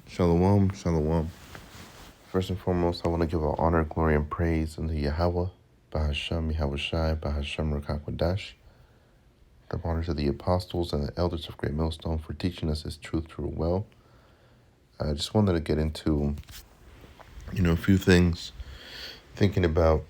Shalom, shalom. First and foremost, I want to give all honor, glory, and praise unto Yahweh, Bahasham Yahushai, Bahasham Rakakwadash. The honor to the apostles and the elders of Great Millstone for teaching us His truth true well. I just wanted to get into, a few things, thinking about,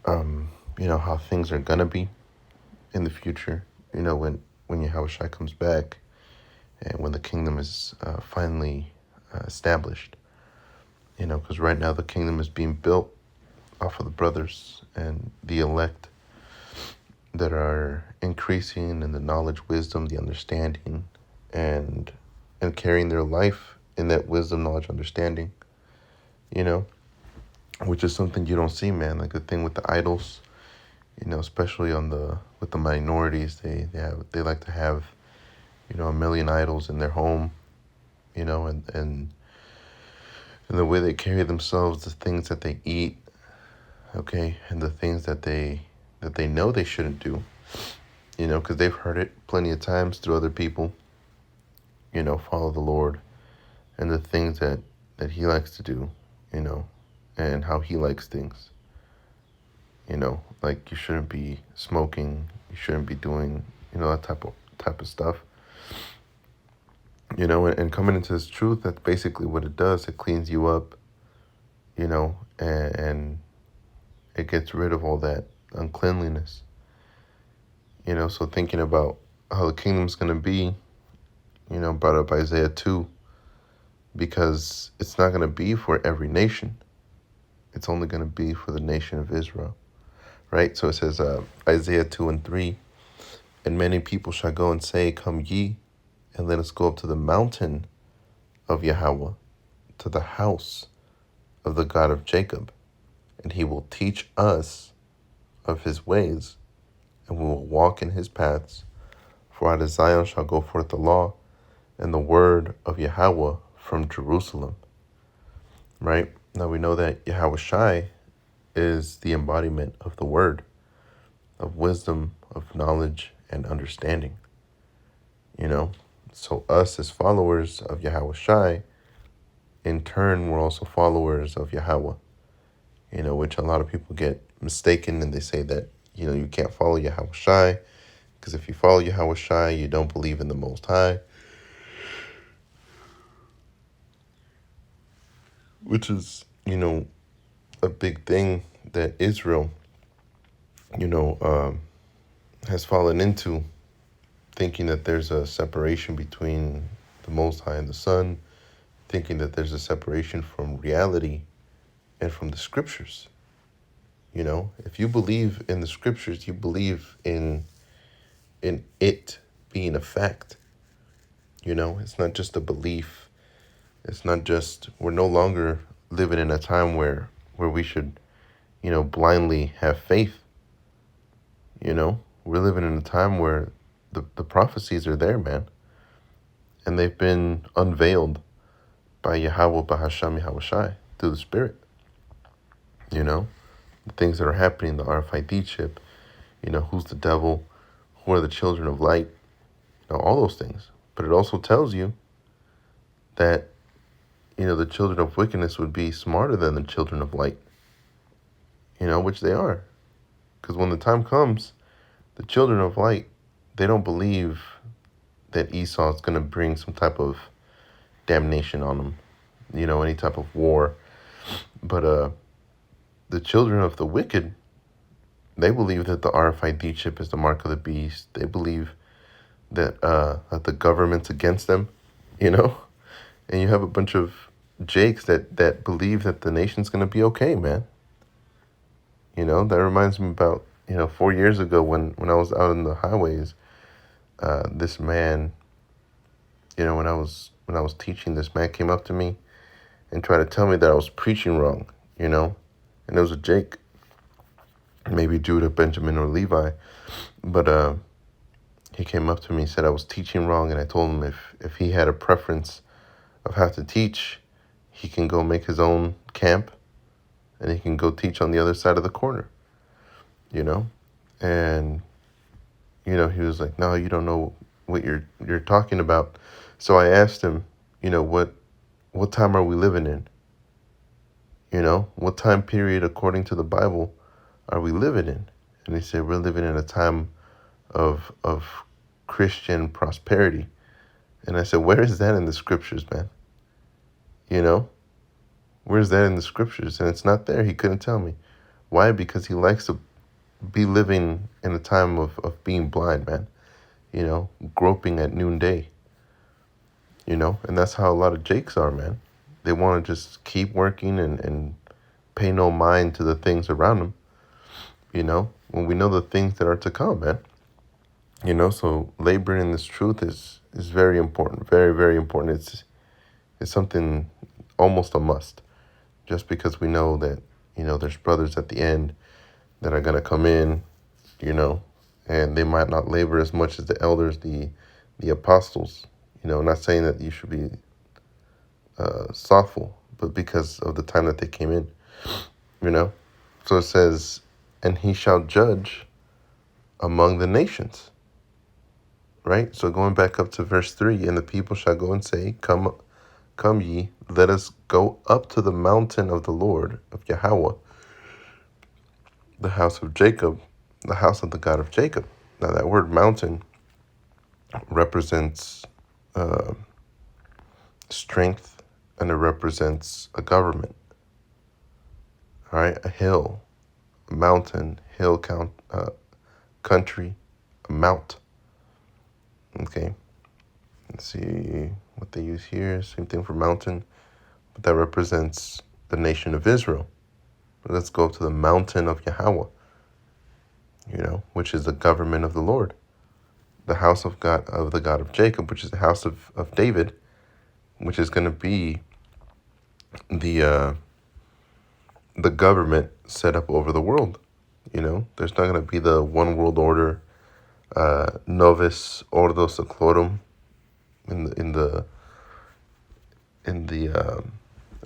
how things are gonna be in the future. When Yahushai comes back, and when the kingdom is finally established. Because right now the kingdom is being built off of the brothers and the elect that are increasing in the knowledge, wisdom, the understanding, and carrying their life in that wisdom, knowledge, understanding, you know, which is something you don't see, man. Like the thing with the idols, especially with the minorities, they like to have, a million idols in their home, and the way they carry themselves, the things that they eat, okay, and the things that they know they shouldn't do, because they've heard it plenty of times through other people, follow the Lord and the things that He likes to do, and how He likes things, like you shouldn't be smoking, you shouldn't be doing, that type of stuff, and coming into this truth, that's basically what it does. It cleans you up, and it gets rid of all that uncleanliness, so thinking about how the kingdom's going to be, brought up Isaiah 2, because it's not going to be for every nation. It's only going to be for the nation of Israel, right? So it says, Isaiah 2:3, and many people shall go and say, come ye, and let us go up to the mountain of Yahweh, to the house of the God of Jacob, and He will teach us of His ways, and we will walk in His paths. For out of Zion shall go forth the law, and the word of Yahweh from Jerusalem. Right? Now we know that Yahushai is the embodiment of the word, of wisdom, of knowledge, and understanding. So us as followers of Yahushai, in turn, we're also followers of Yahweh, which a lot of people get mistaken, and they say that, you can't follow Yahushai, because if you follow Yahushai, you don't believe in the Most High, which is, a big thing that Israel, has fallen into, thinking that there's a separation between the Most High and the Son, thinking that there's a separation from reality and from the Scriptures. If you believe in the Scriptures, you believe in it being a fact. It's not just a belief. It's not just, we're no longer living in a time where we should, blindly have faith. We're living in a time where the prophecies are there, man. And they've been unveiled by Yahweh Bahasham Yahushai through the Spirit. The things that are happening, the RFID chip, who's the devil, who are the children of light, all those things. But it also tells you that, the children of wickedness would be smarter than the children of light, which they are. Because when the time comes, the children of light, they don't believe that Esau is going to bring some type of damnation on them, any type of war. But the children of the wicked, they believe that the RFID chip is the mark of the beast. They believe that the government's against them, And you have a bunch of Jakes that believe that the nation's going to be okay, man. That reminds me about, 4 years ago when I was out in the highways, this man, when I was teaching, this man came up to me and tried to tell me that I was preaching wrong, and it was a Jake, maybe Judah, Benjamin, or Levi, but he came up to me and said I was teaching wrong, and I told him if he had a preference of how to teach, he can go make his own camp, and he can go teach on the other side of the corner, and he was like, no, you don't know what you're talking about. So I asked him, what what time are we living in? You know, what time period, according to the Bible, are we living in? And he said, we're living in a time of Christian prosperity. And I said, where is that in the scriptures, man? You know, where's that in the scriptures? And it's not there. He couldn't tell me. Why? Because he likes to be living in a time of being blind, man. You know, groping at noonday. You know, and that's how a lot of Jakes are, man. They want to just keep working and pay no mind to the things around them. You know, when we know the things that are to come, man. You know, so laboring in this truth is very important, very, very important. It's something almost a must, just because we know that, you know, there's brothers at the end that are going to come in, you know, and they might not labor as much as the elders, the apostles. You know, not saying that you should be slothful, but because of the time that they came in, you know. So it says, and he shall judge among the nations. Right? So going back up to verse 3, and the people shall go and say, Come ye, let us go up to the mountain of the Lord, of Yahweh, the house of Jacob, the house of the God of Jacob. Now that word mountain represents strength, and it represents a government. All right? A hill, a mountain, country, a mount. Okay? Let's see what they use here. Same thing for mountain, but that represents the nation of Israel. Let's go to the mountain of Yahweh, you know, which is the government of the Lord, the house of God, of the God of Jacob, which is the house of David, which is going to be the government set up over the world. You know, there's not going to be the one world order, novus ordo seclorum in the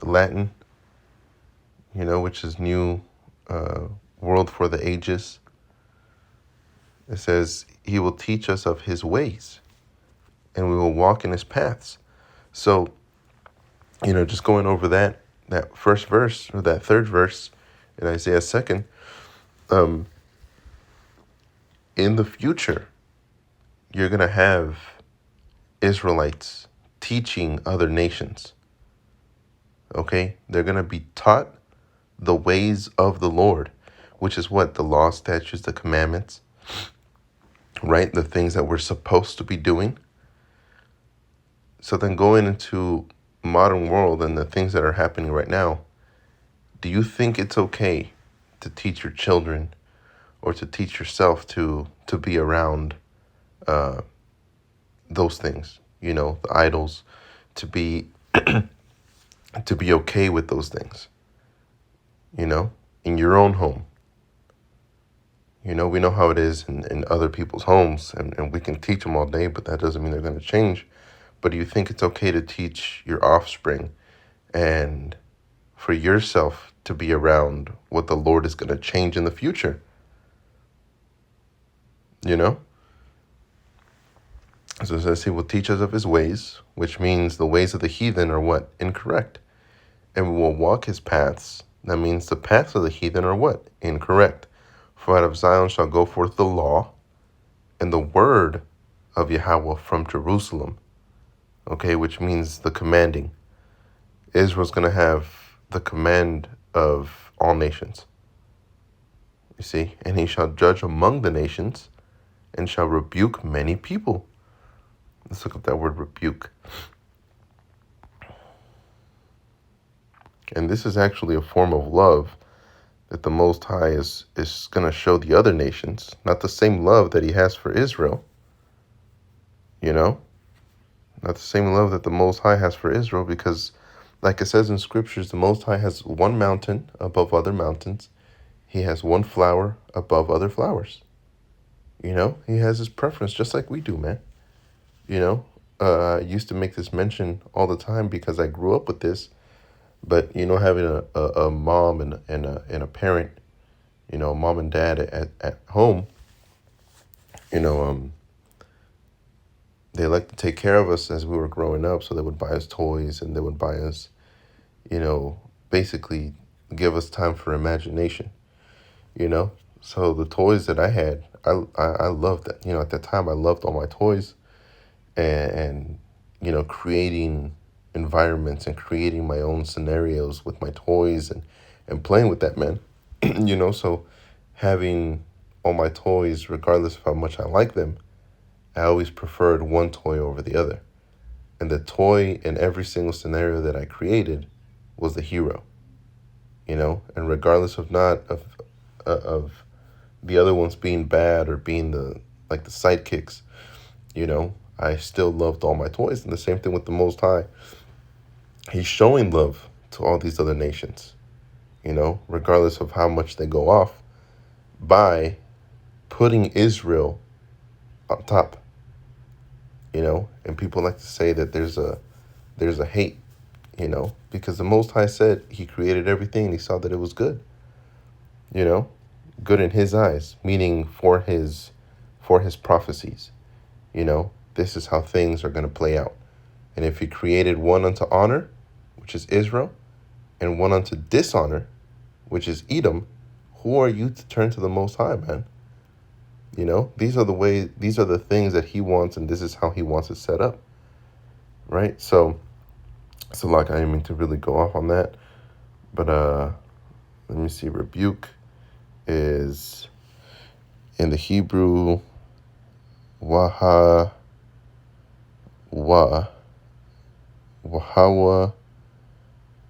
Latin, you know, which is new world for the ages. It says, he will teach us of his ways, and we will walk in his paths. So, you know, just going over that first verse, or that third verse in Isaiah 2nd, in the future, you're going to have Israelites teaching other nations. Okay? They're going to be taught the ways of the Lord, which is what? The law, statutes, the commandments, right? The things that we're supposed to be doing. So then going into modern world and the things that are happening right now, do you think it's okay to teach your children or to teach yourself to be around those things, you know, the idols, to be to be okay with those things, you know, in your own home? You know, we know how it is in other people's homes, and we can teach them all day, but that doesn't mean they're going to change. But do you think it's okay to teach your offspring and for yourself to be around what the Lord is going to change in the future? You know? So it says he will teach us of his ways, which means the ways of the heathen are what? Incorrect. And we will walk his paths. That means the paths of the heathen are what? Incorrect. For out of Zion shall go forth the law and the word of Yahweh from Jerusalem. Okay, which means the commanding. Israel's going to have the command of all nations. You see, and he shall judge among the nations and shall rebuke many people. Let's look up that word rebuke. And this is actually a form of love that the Most High is going to show the other nations. Not the same love that he has for Israel. You know? Not the same love that the Most High has for Israel, because like it says in scriptures, the Most High has one mountain above other mountains. He has one flower above other flowers. You know? He has his preference just like we do, man. You know? I used to make this mention all the time because I grew up with this. But, you know, having a mom and a parent, you know, mom and dad at home, you know, they like to take care of us as we were growing up. So they would buy us toys, and they would buy us, you know, basically give us time for imagination, you know? So the toys that I had, I loved that. You know, at that time, I loved all my toys, and you know, creating environments and creating my own scenarios with my toys, and playing with that, man. You know, so having all my toys, regardless of how much I like them, I always preferred one toy over the other. And the toy in every single scenario that I created was the hero, you know, and regardless of not of the other ones being bad or being the like the sidekicks, you know, I still loved all my toys. And the same thing with the Most High. He's showing love to all these other nations, you know, regardless of how much they go off, by putting Israel on top, you know. And people like to say that there's a hate, you know, because the Most High said he created everything and he saw that it was good, you know, good in his eyes, meaning for his prophecies, you know, this is how things are going to play out. And if he created one unto honor, which is Israel, and one unto dishonor, which is Edom, who are you to turn to the Most High, man? You know, these are the things that he wants, and this is how he wants it set up, right? So like, I didn't mean to really go off on that, but let me see. Rebuke is in the Hebrew wahawa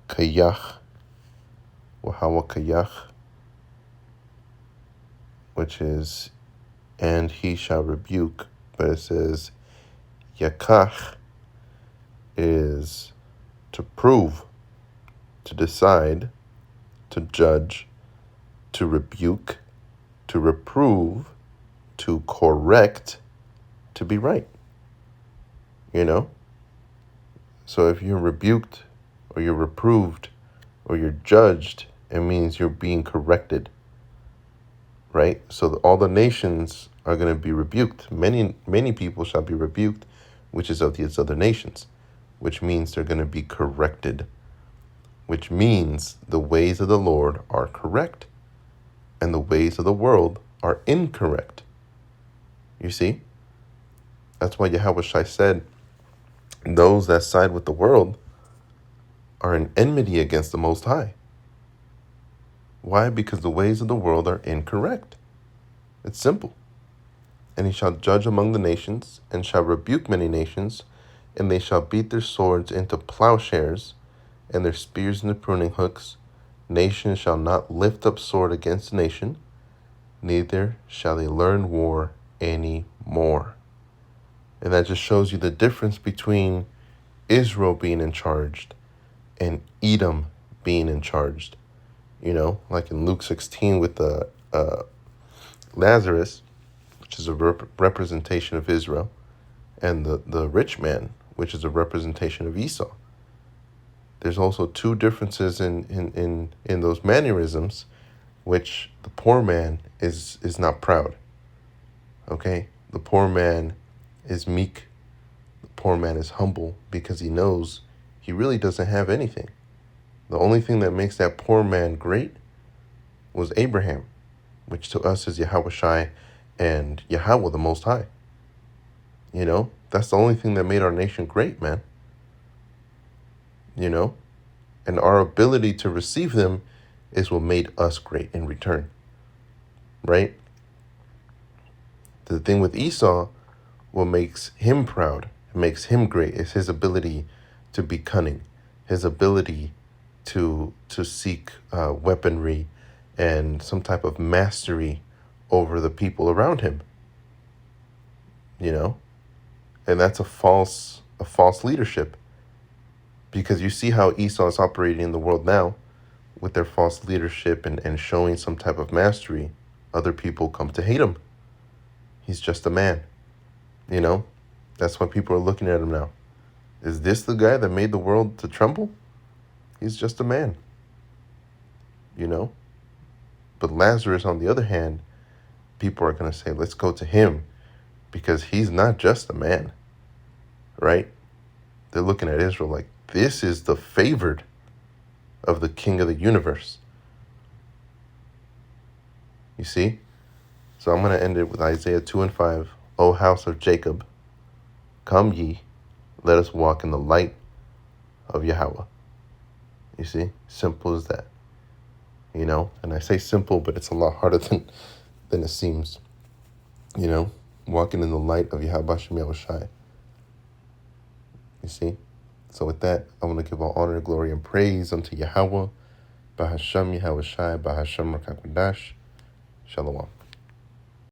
kayach, which is, and he shall rebuke, but it says yakach is to prove, to decide, to judge, to rebuke, to reprove, to correct, to be right, you know? So if you're rebuked or you're reproved or you're judged, it means you're being corrected, right? So all the nations are going to be rebuked. Many people shall be rebuked, which is of these other nations, which means they're going to be corrected, which means the ways of the Lord are correct and the ways of the world are incorrect. You see? That's why Yahushua said, those that side with the world are in enmity against the Most High. Why? Because the ways of the world are incorrect. It's simple. And he shall judge among the nations, and shall rebuke many nations, and they shall beat their swords into plowshares, and their spears into pruning hooks. Nation shall not lift up sword against nation, neither shall they learn war any more. And that just shows you the difference between Israel being in charge and Edom being in charge. You know, like in Luke 16 with the Lazarus, which is a representation of Israel, and the rich man, which is a representation of Esau. There's also two differences in those mannerisms, which the poor man is not proud. Okay? The poor man is meek. The poor man is humble because he knows he really doesn't have anything. The only thing that makes that poor man great was Abraham, which to us is Yahushua and Yahweh, the Most High. You know, that's the only thing that made our nation great, man. You know, and our ability to receive them is what made us great in return, right? The thing with Esau, what makes him proud, makes him great, is his ability to be cunning, his ability to seek weaponry and some type of mastery over the people around him. You know, and that's a false leadership, because you see how Esau is operating in the world now with their false leadership and showing some type of mastery. Other people come to hate him. He's just a man. You know, that's why people are looking at him now. Is this the guy that made the world to tremble? He's just a man. You know, but Lazarus, on the other hand, people are going to say, let's go to him because he's not just a man. right? They're looking at Israel like, this is the favored of the king of the universe. You see? So I'm going to end it with Isaiah 2:5. O house of Jacob, come ye, let us walk in the light of Yahweh. You see? Simple as that. You know? And I say simple, but it's a lot harder than it seems. You know? Walking in the light of Yahweh Shem Yahushai. You see? So with that, I want to give all honor, glory, and praise unto Yahweh, Bahashem Yahushai, Bahashem Rakakwadash. Shalom.